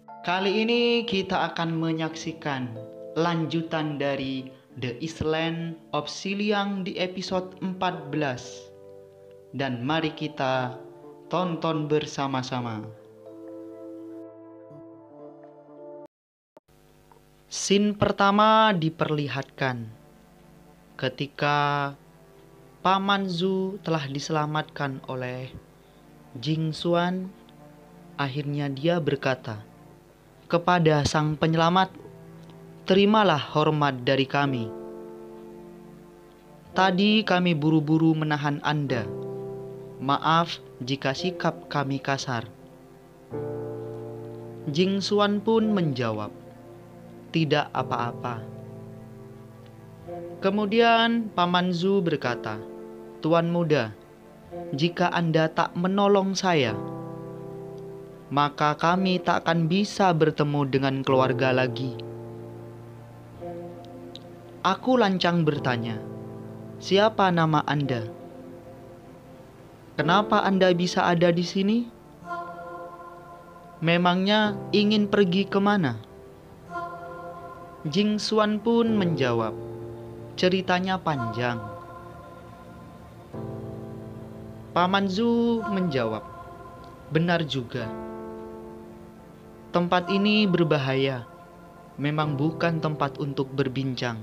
Kali ini kita akan menyaksikan lanjutan dari The Island of Siliang di episode 14. Dan mari kita tonton bersama-sama. Scene pertama diperlihatkan ketika Paman Zhu telah diselamatkan oleh Jing Xuan. Akhirnya dia berkata kepada sang penyelamat, "Terimalah hormat dari kami. Tadi kami buru-buru menahan Anda. Maaf jika sikap kami kasar." Jing Xuan pun menjawab, "Tidak apa-apa." Kemudian Paman Zhu berkata, "Tuan muda, jika Anda tak menolong saya, maka kami tak akan bisa bertemu dengan keluarga lagi." Aku lancang bertanya, "Siapa nama Anda? Kenapa Anda bisa ada di sini? Memangnya ingin pergi kemana?" Jing Xuan pun menjawab, "Ceritanya panjang." Paman Zhu menjawab, "Benar juga. Tempat ini berbahaya, memang bukan tempat untuk berbincang.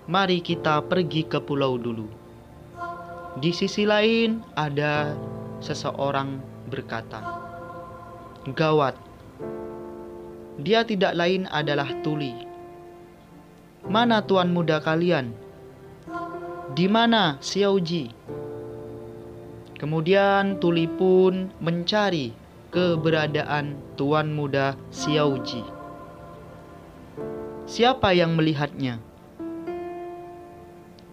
Mari kita pergi ke pulau dulu." Di sisi lain ada seseorang berkata, "Gawat, dia tidak lain adalah Tuli. Mana tuan muda kalian? Di mana Xiao Ji?" Kemudian Tuli pun mencari keberadaan tuan muda Xiao Ji. Siapa yang melihatnya?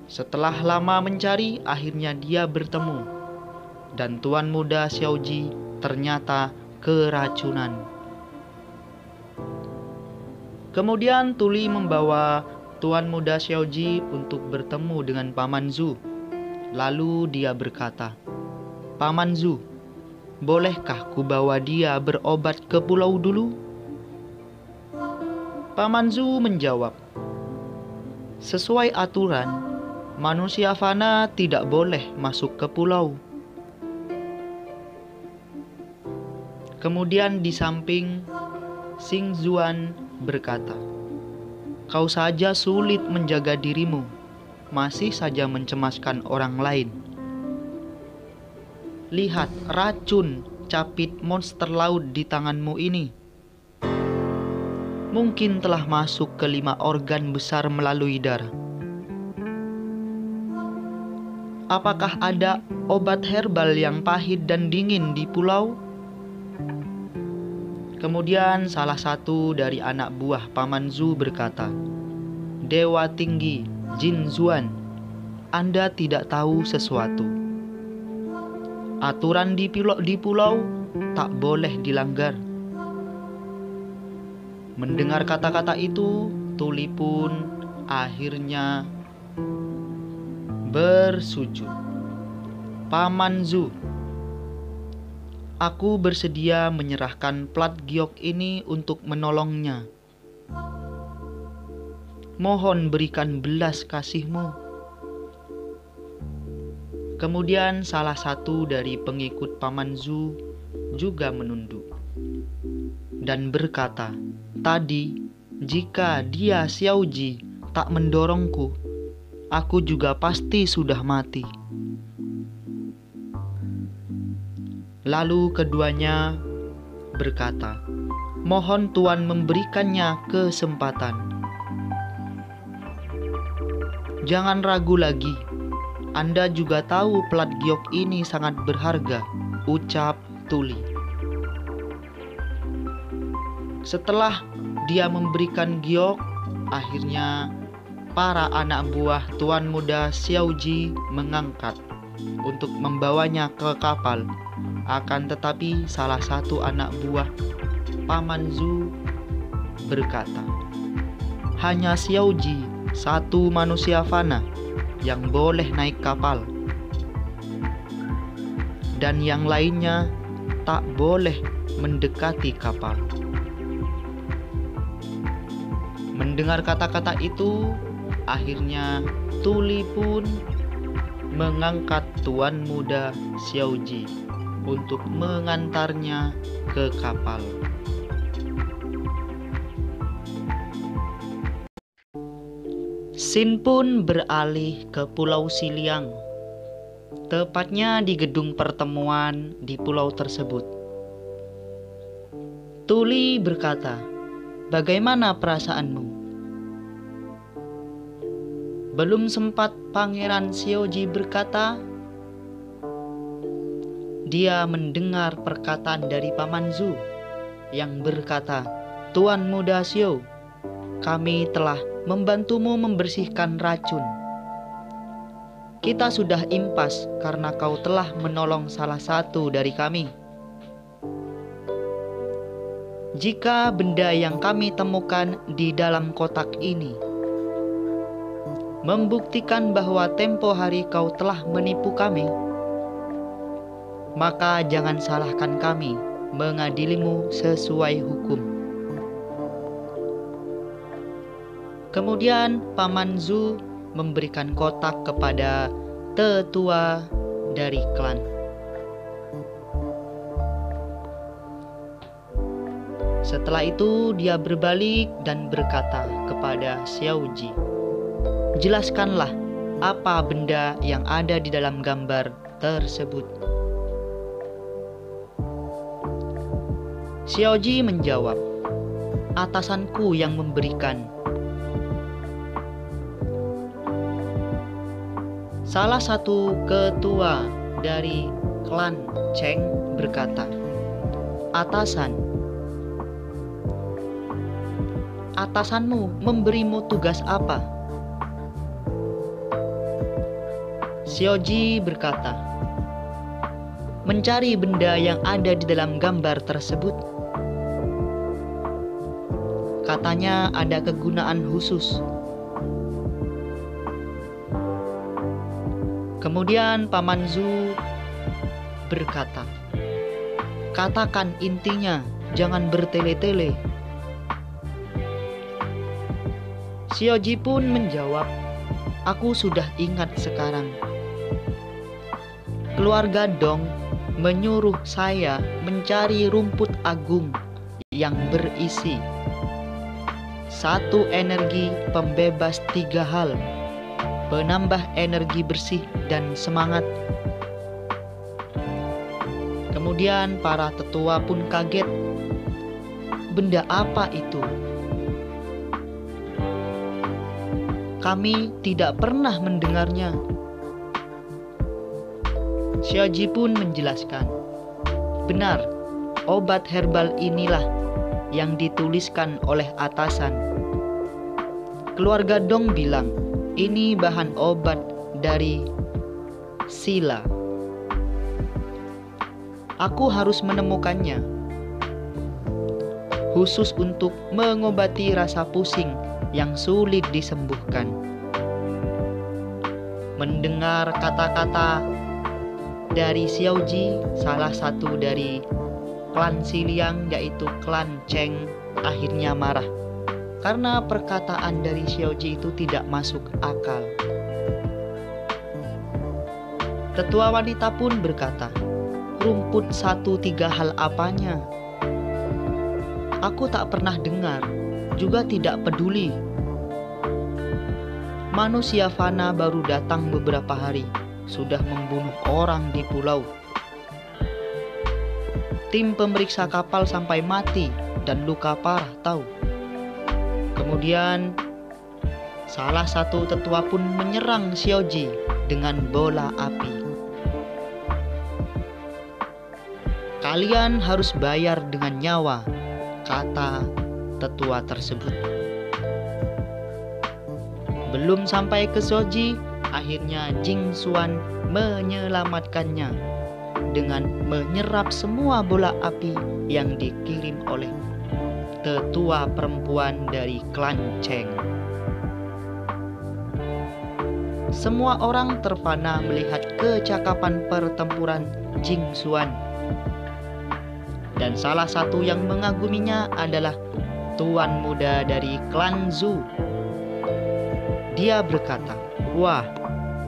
Setelah lama mencari, akhirnya dia bertemu. Dan tuan muda Xiao Ji ternyata keracunan. Kemudian Tuli membawa tuan muda Xiao Ji untuk bertemu dengan Paman Zhu. Lalu dia berkata, "Paman Zhu, bolehkah kubawa dia berobat ke pulau dulu?" Paman Zhu menjawab, "Sesuai aturan, manusia fana tidak boleh masuk ke pulau." Kemudian di samping, Xing Zuan berkata, "Kau saja sulit menjaga dirimu, masih saja mencemaskan orang lain. Lihat racun capit monster laut di tanganmu ini. Mungkin telah masuk ke 5 organ besar melalui darah. Apakah ada obat herbal yang pahit dan dingin di pulau?" Kemudian salah satu dari anak buah Paman Zhu berkata, "Dewa tinggi Jin Zuan, Anda tidak tahu sesuatu. Aturan di pulau tak boleh dilanggar." Mendengar kata-kata itu, Tuli pun akhirnya bersujud. "Paman Zhu, aku bersedia menyerahkan plat giok ini untuk menolongnya. Mohon berikan belas kasihmu." Kemudian salah satu dari pengikut Paman Zhu juga menunduk dan berkata, "Tadi jika dia Xiao Ji tak mendorongku, aku juga pasti sudah mati." Lalu keduanya berkata, "Mohon Tuan memberikannya kesempatan. Jangan ragu lagi. Anda juga tahu plat giok ini sangat berharga," ucap Tuli. Setelah dia memberikan giok, akhirnya para anak buah tuan muda Xiao Ji mengangkat untuk membawanya ke kapal. Akan tetapi salah satu anak buah Paman Zhu berkata, "Hanya Xiao Ji, satu manusia fana, yang boleh naik kapal. Dan yang lainnya tak boleh mendekati kapal. Mendengar kata-kata itu, akhirnya Tuli pun mengangkat Tuan Muda Xiaoji untuk mengantarnya ke kapal. Sin pun beralih ke Pulau Siliang, tepatnya di gedung pertemuan di pulau tersebut. Tuli berkata, "Bagaimana perasaanmu?" Belum sempat Pangeran Xiaoji berkata, dia mendengar perkataan dari Paman Zhu yang berkata, "Tuan Muda Xiao, kami telah membantumu membersihkan racun. Kita sudah impas karena kau telah menolong salah satu dari kami. Jika benda yang kami temukan di dalam kotak ini membuktikan bahwa tempo hari kau telah menipu kami, maka jangan salahkan kami mengadilimu sesuai hukum." Kemudian Paman Zhu memberikan kotak kepada tetua dari klan. Setelah itu dia berbalik dan berkata kepada Xiaoji, "Jelaskanlah apa benda yang ada di dalam gambar tersebut." Xiaoji menjawab, "Atasanku yang memberikan." Salah satu ketua dari klan Cheng berkata, Atasanmu memberimu tugas apa?" Xiaoji berkata, "Mencari benda yang ada di dalam gambar tersebut. Katanya ada kegunaan khusus." Kemudian Paman Zhu berkata, "Katakan intinya, jangan bertele-tele." Xiaoji pun menjawab, "Aku sudah ingat sekarang. Keluarga Dong menyuruh saya mencari rumput agung yang berisi 1 energi pembebas 3 hal, penambah energi bersih dan semangat." Kemudian para tetua pun kaget. "Benda apa itu? Kami tidak pernah mendengarnya." Xiaoji pun menjelaskan, "Benar, obat herbal inilah yang dituliskan oleh atasan. Keluarga Dong bilang, ini bahan obat dari Sila. Aku harus menemukannya, khusus untuk mengobati rasa pusing yang sulit disembuhkan." Mendengar kata-kata dari Xiaoji, salah satu dari klan Siliang yaitu klan Cheng akhirnya marah karena perkataan dari Xiaoji itu tidak masuk akal. Tetua wanita pun berkata, "Rumput 1-3 hal apanya? Aku tak pernah dengar, juga tidak peduli. Manusia fana baru datang beberapa hari, sudah membunuh orang di pulau. Tim pemeriksa kapal sampai mati dan luka parah tahu." Kemudian salah satu tetua pun menyerang Xiaoji dengan bola api. "Kalian harus bayar dengan nyawa," kata tetua tersebut. Belum sampai ke Xiaoji, akhirnya Jing Xuan menyelamatkannya dengan menyerap semua bola api yang dikirim oleh tetua perempuan dari klan Cheng. Semua orang terpana melihat kecakapan pertempuran Jing Xuan. Dan salah satu yang mengaguminya adalah tuan muda dari klan Zhu. Dia berkata, "Wah,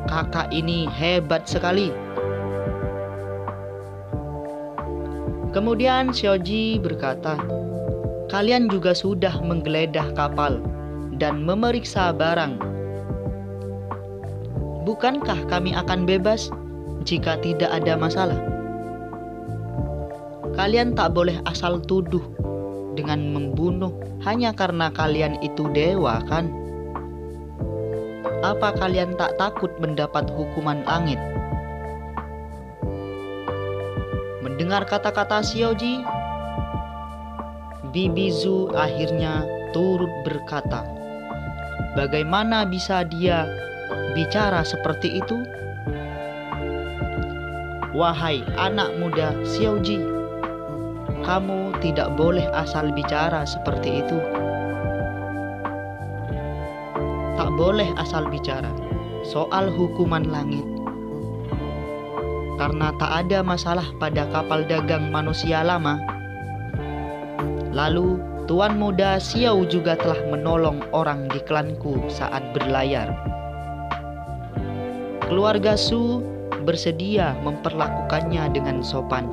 kakak ini hebat sekali." Kemudian Xiaoji berkata, "Kalian juga sudah menggeledah kapal dan memeriksa barang. Bukankah kami akan bebas jika tidak ada masalah? Kalian tak boleh asal tuduh dengan membunuh hanya karena kalian itu dewa, kan? Apa kalian tak takut mendapat hukuman langit?" Mendengar kata-kata Xiaoji, Bibi Zhu akhirnya turut berkata, "Bagaimana bisa dia bicara seperti itu? Wahai anak muda Xiaoji, kamu tidak boleh asal bicara seperti itu. Tak boleh asal bicara soal hukuman langit. Karena tak ada masalah pada kapal dagang manusia lama. Lalu tuan muda Xiao juga telah menolong orang di klanku saat berlayar. Keluarga Su bersedia memperlakukannya dengan sopan.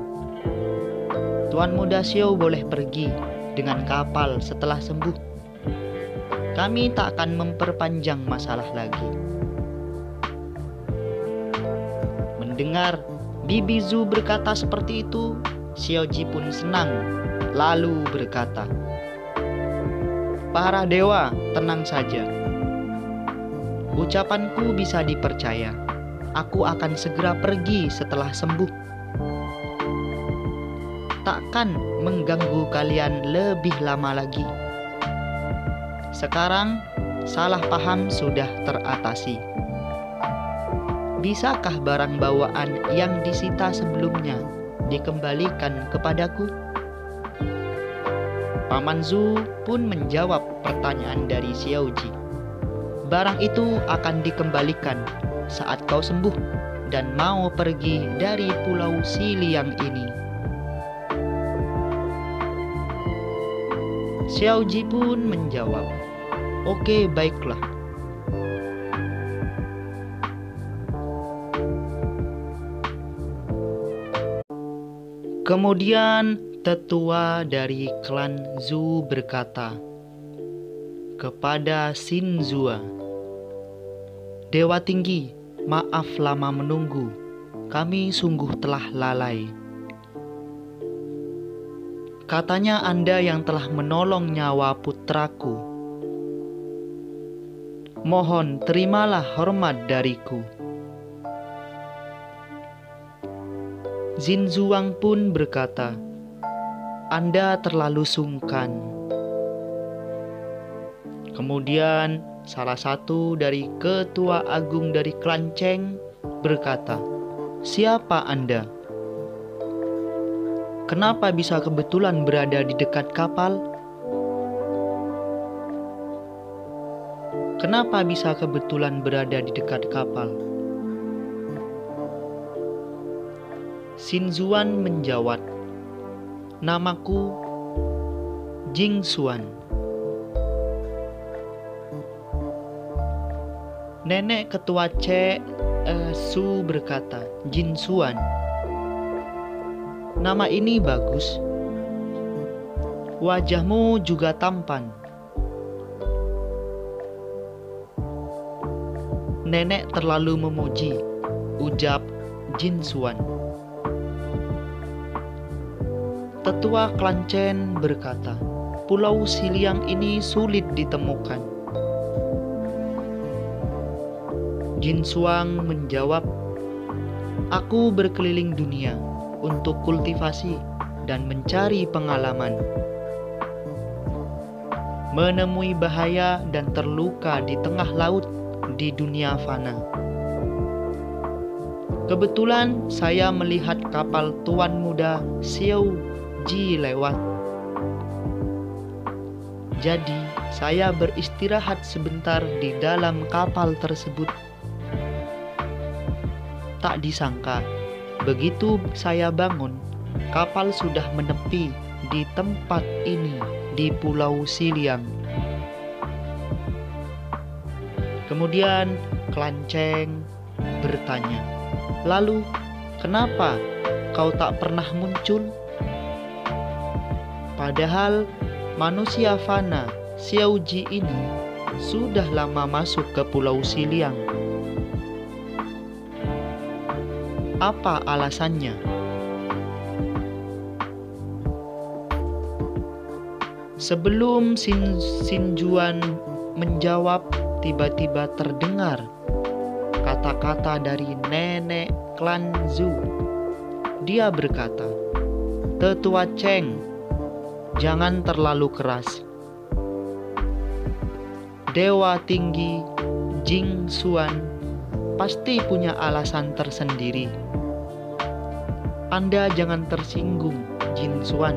Tuan muda Xiao boleh pergi dengan kapal setelah sembuh. Kami tak akan memperpanjang masalah lagi." Mendengar Bibi Zhu berkata seperti itu, Xiaoji pun senang, lalu berkata, "Para dewa, tenang saja. Ucapanku bisa dipercaya. Aku akan segera pergi setelah sembuh. Takkan mengganggu kalian lebih lama lagi. Sekarang, salah paham sudah teratasi. Bisakah barang bawaan yang disita sebelumnya dikembalikan kepadaku?" Paman Zhu pun menjawab pertanyaan dari Xiaoji. "Barang itu akan dikembalikan saat kau sembuh dan mau pergi dari Pulau Xiliang ini." Xiaoji pun menjawab, "Oke, baiklah." Kemudian tetua dari klan Zhu berkata kepada Xin Zhuo, "Dewa tinggi, maaf lama menunggu. Kami sungguh telah lalai. Katanya Anda yang telah menolong nyawa putraku. Mohon terimalah hormat dariku." Xin Zhuang pun berkata, "Anda terlalu sungkan." Kemudian salah satu dari ketua agung dari klan Cheng berkata, "Siapa Anda? Kenapa bisa kebetulan berada di dekat kapal? Kenapa bisa kebetulan berada di dekat kapal?" Xin Zhuan menjawab, "Namaku Jing Xuan." Nenek ketua Su berkata, "Jin Xuan, nama ini bagus. Wajahmu juga tampan." "Nenek terlalu memuji," ujar Jin Xuan. Tetua klan Chen berkata, "Pulau Xiliang ini sulit ditemukan." Jin Xuan menjawab, "Aku berkeliling dunia untuk kultivasi dan mencari pengalaman. Menemui bahaya dan terluka di tengah laut di dunia fana. Kebetulan saya melihat kapal tuan muda Xiaoji lewat. Jadi saya beristirahat sebentar di dalam kapal tersebut. Tak disangka, begitu saya bangun, kapal sudah menepi di tempat ini, di Pulau Siliang. Kemudian Klanceng bertanya, "Lalu, kenapa kau tak pernah muncul? Padahal manusia fana Xiaoji ini sudah lama masuk ke Pulau Siliang. Apa alasannya?" Sebelum Xin Juan menjawab, tiba-tiba terdengar kata-kata dari nenek klan Zhu. Dia berkata, "Tetua Cheng, jangan terlalu keras. Dewa tinggi Jing Xuan pasti punya alasan tersendiri. Anda jangan tersinggung, Jin Xuan.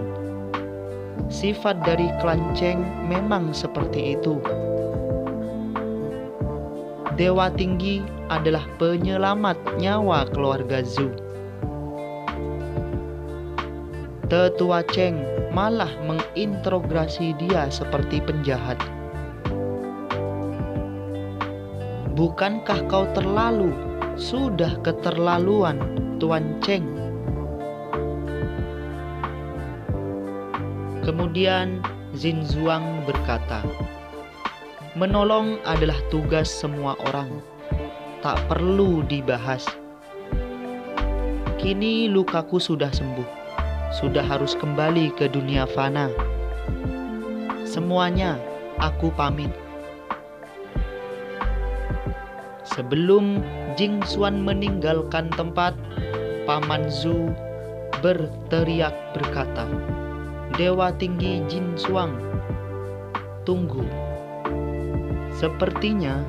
Sifat dari klan Cheng memang seperti itu. Dewa tinggi adalah penyelamat nyawa keluarga Zhu. Tetua Cheng malah menginterogasi dia seperti penjahat. Bukankah kau terlalu? Sudah keterlaluan, Tuan Cheng." Kemudian Xin Zhuang berkata, "Menolong adalah tugas semua orang. Tak perlu dibahas. Kini lukaku sudah sembuh. Sudah harus kembali ke dunia fana. Semuanya, aku pamit." Sebelum Jing Xuan meninggalkan tempat, Paman Zhu berteriak berkata, "Dewa tinggi Jin Xuan, tunggu. Sepertinya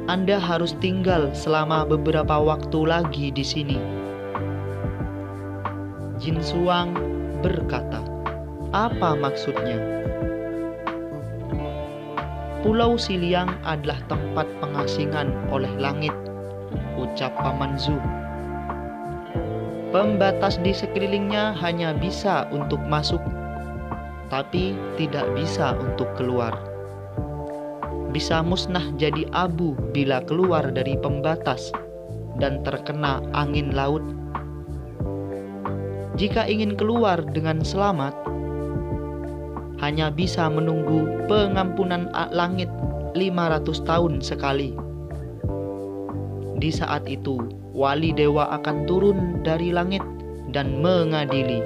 Anda harus tinggal selama beberapa waktu lagi di sini." Jin Xuan berkata, "Apa maksudnya?" "Pulau Siliang adalah tempat pengasingan oleh langit," ucap Paman Zhu. "Pembatas di sekelilingnya hanya bisa untuk masuk, tapi tidak bisa untuk keluar. Bisa musnah jadi abu bila keluar dari pembatas dan terkena angin laut. Jika ingin keluar dengan selamat, hanya bisa menunggu pengampunan langit 500 tahun sekali. Di saat itu, wali dewa akan turun dari langit dan mengadili.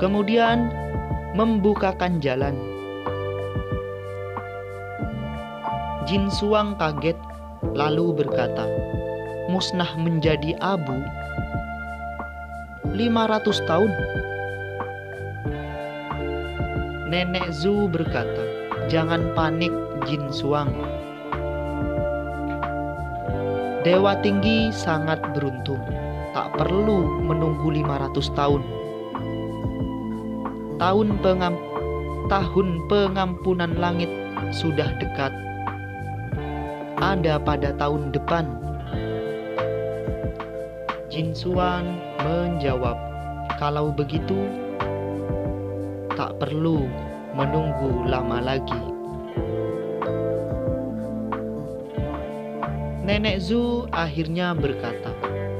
Kemudian membukakan jalan." Jin Xuan kaget lalu berkata, "Musnah menjadi abu? 500 tahun?" Nenek Zhu berkata, "Jangan panik, Jin Xuan. Dewa tinggi sangat beruntung. Tak perlu menunggu 500 tahun. Tahun pengampunan langit sudah dekat. Ada pada tahun depan." Jin Xuan menjawab, "Kalau begitu, tak perlu menunggu lama lagi." Nenek Zhu akhirnya berkata,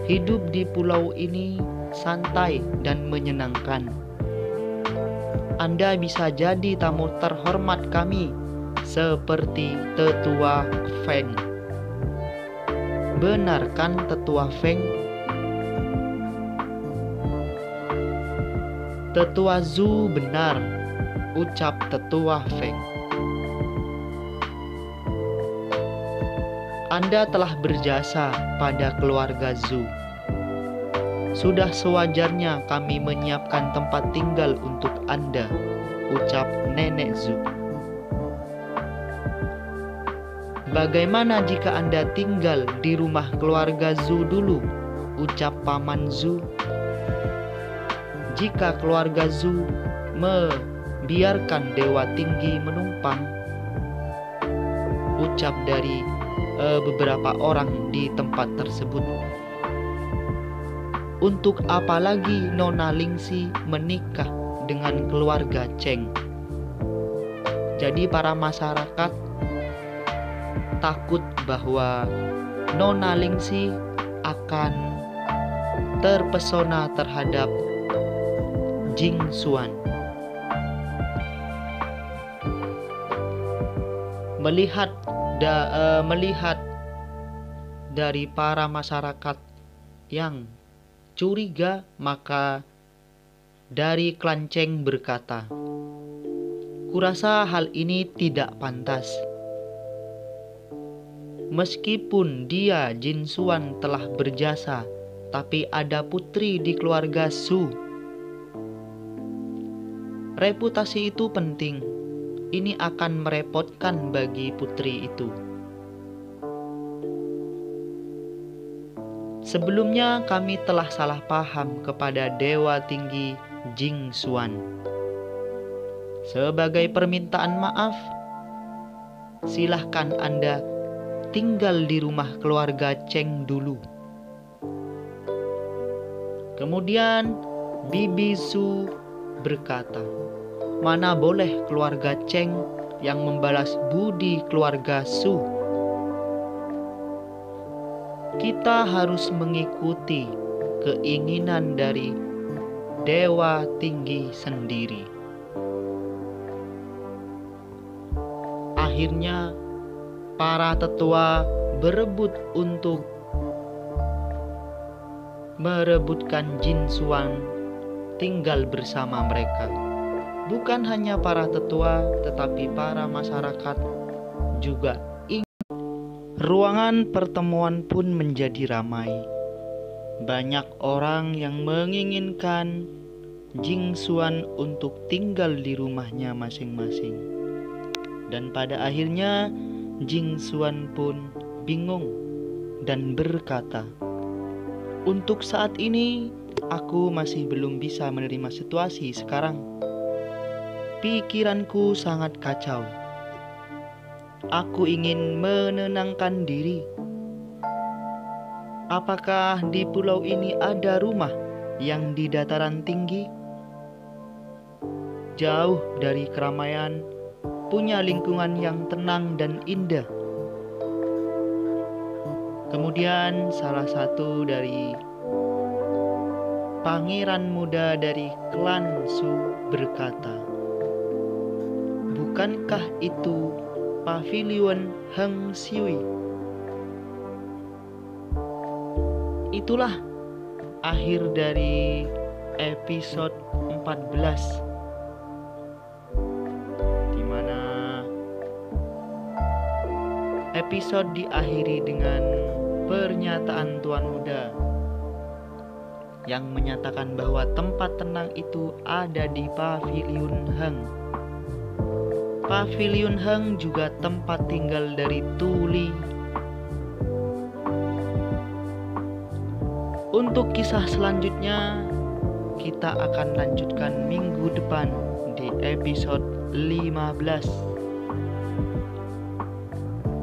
"Hidup di pulau ini santai dan menyenangkan. Anda bisa jadi tamu terhormat kami seperti Tetua Feng." "Benar kan, Tetua Feng?" "Tetua Zhu benar," ucap Tetua Feng. "Anda telah berjasa pada keluarga Zhu. Sudah sewajarnya kami menyiapkan tempat tinggal untuk Anda," ucap Nenek Zhu. "Bagaimana jika Anda tinggal di rumah keluarga Zhu dulu?" ucap Paman Zhu. "Jika keluarga Zhu membiarkan dewa tinggi menumpang," ucap dari beberapa orang di tempat tersebut. Untuk apa lagi Nona Lingxi menikah dengan keluarga Cheng? Jadi para masyarakat takut bahwa Nona Lingxi akan terpesona terhadap Jing Xuan. Melihat dari para masyarakat yang curiga, maka dari klan Cheng berkata, "Kurasa hal ini tidak pantas. Meskipun dia Jin Xuan telah berjasa, tapi ada putri di keluarga Su. Reputasi itu penting. Ini akan merepotkan bagi putri itu. Sebelumnya kami telah salah paham kepada Dewa Tinggi Jing Xuan. Sebagai permintaan maaf, silahkan Anda tinggal di rumah keluarga Cheng dulu." Kemudian Bibi Su berkata, "Mana boleh keluarga Cheng yang membalas budi keluarga Su. Kita harus mengikuti keinginan dari Dewa Tinggi sendiri." Akhirnya para tetua berebut untuk merebutkan Jin Xuan tinggal bersama mereka. Bukan hanya para tetua, tetapi para masyarakat juga ingin. Ruangan pertemuan pun menjadi ramai. Banyak orang yang menginginkan Jing Xuan untuk tinggal di rumahnya masing-masing. Dan pada akhirnya Jing Xuan pun bingung dan berkata, "Untuk saat ini, aku masih belum bisa menerima situasi sekarang. Pikiranku sangat kacau. Aku ingin menenangkan diri. Apakah di pulau ini ada rumah yang di dataran tinggi, jauh dari keramaian, punya lingkungan yang tenang dan indah?" Kemudian salah satu dari pangeran muda dari klan Su berkata, "Bukankah itu pavilion Heng Siwi?" Itulah akhir dari episode 14, di mana episode diakhiri dengan pernyataan Tuan Muda yang menyatakan bahwa tempat tenang itu ada di Pavilion Heng. Pavilion Heng juga tempat tinggal dari Tuli. Untuk kisah selanjutnya kita akan lanjutkan minggu depan di episode 15.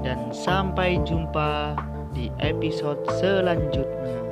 Dan sampai jumpa di episode selanjutnya.